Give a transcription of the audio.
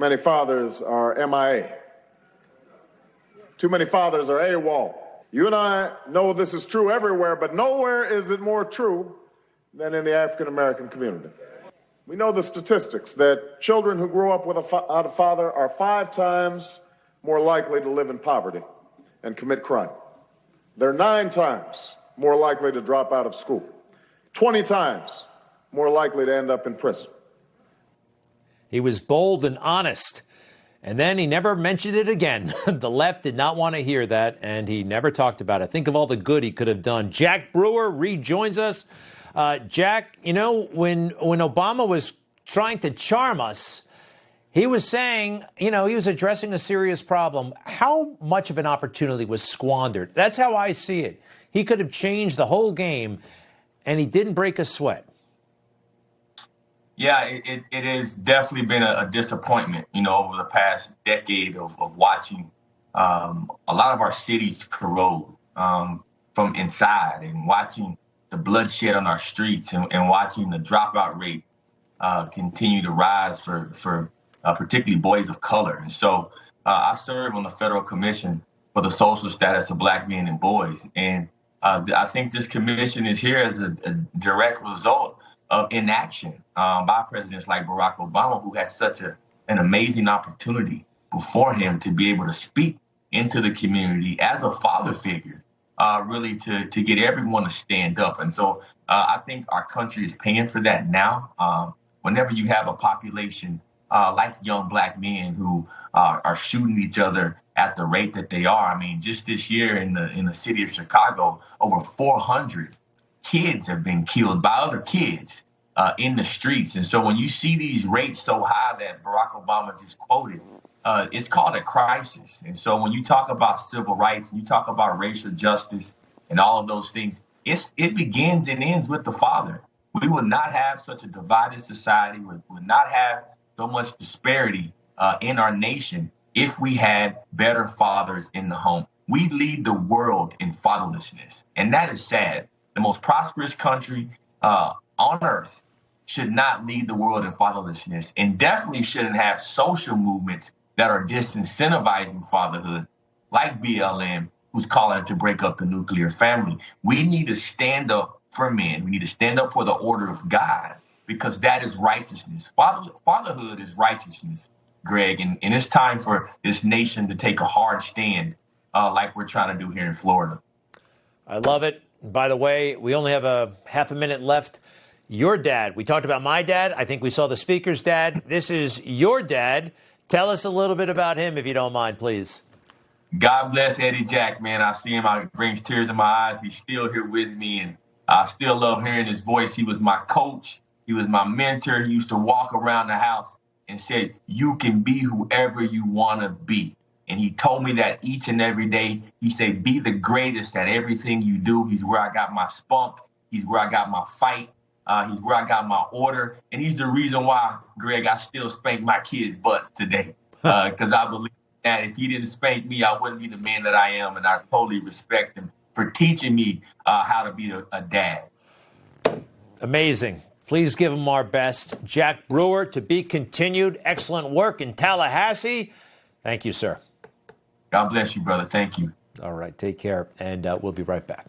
many fathers are MIA. Too many fathers are AWOL. You and I know this is true everywhere, but nowhere is it more true than in the African-American community. We know the statistics that children who grow up without a father are 5 times more likely to live in poverty and commit crime. They're 9 times more likely to drop out of school, 20 times more likely to end up in prison. He was bold and honest, and then he never mentioned it again. The left did not want to hear that, and he never talked about it. Think of all the good he could have done. Jack Brewer rejoins us. Jack, you know, when Obama was trying to charm us, he was saying, you know, he was addressing a serious problem. How much of an opportunity was squandered? That's how I see it. He could have changed the whole game, and he didn't break a sweat. Yeah, it has definitely been a disappointment, you know, over the past decade of watching a lot of our cities corrode from inside, and watching the bloodshed on our streets, and watching the dropout rate continue to rise for particularly boys of color. And so I serve on the federal commission for the social status of Black men and boys. And I think this commission is here as a direct result of inaction by presidents like Barack Obama, who had such an amazing opportunity before him to be able to speak into the community as a father figure, really to get everyone to stand up. And so I think our country is paying for that now. Whenever you have a population like young Black men who are shooting each other at the rate that they are. I mean, just this year in the city of Chicago, over 400 kids have been killed by other kids in the streets. And so when you see these rates so high that Barack Obama just quoted, it's called a crisis. And so when you talk about civil rights and you talk about racial justice and all of those things, it begins and ends with the father. We would not have such a divided society. We would not have so much disparity in our nation if we had better fathers in the home. We lead the world in fatherlessness, and that is sad. The most prosperous country on earth should not lead the world in fatherlessness, and definitely shouldn't have social movements that are disincentivizing fatherhood, like BLM, who's calling to break up the nuclear family. We need to stand up for men. We need to stand up for the order of God, because that is righteousness. Fatherhood is righteousness, Greg, and it's time for this nation to take a hard stand like we're trying to do here in Florida. I love it. By the way, we only have a half a minute left. Your dad, we talked about my dad. I think we saw the speaker's dad. This is your dad. Tell us a little bit about him, if you don't mind, please. God bless Eddie Jack, man. I see him. It brings tears in my eyes. He's still here with me, and I still love hearing his voice. He was my coach. He was my mentor. He used to walk around the house and say, "You can be whoever you want to be." And he told me that each and every day. He said, "Be the greatest at everything you do." He's where I got my spunk. He's where I got my fight. He's where I got my order. And he's the reason why, Greg, I still spank my kids' butts today. Because I believe that if he didn't spank me, I wouldn't be the man that I am. And I totally respect him for teaching me how to be a dad. Amazing. Please give him our best. Jack Brewer, to be continued. Excellent work in Tallahassee. Thank you, sir. God bless you, brother. Thank you. All right. Take care. And we'll be right back.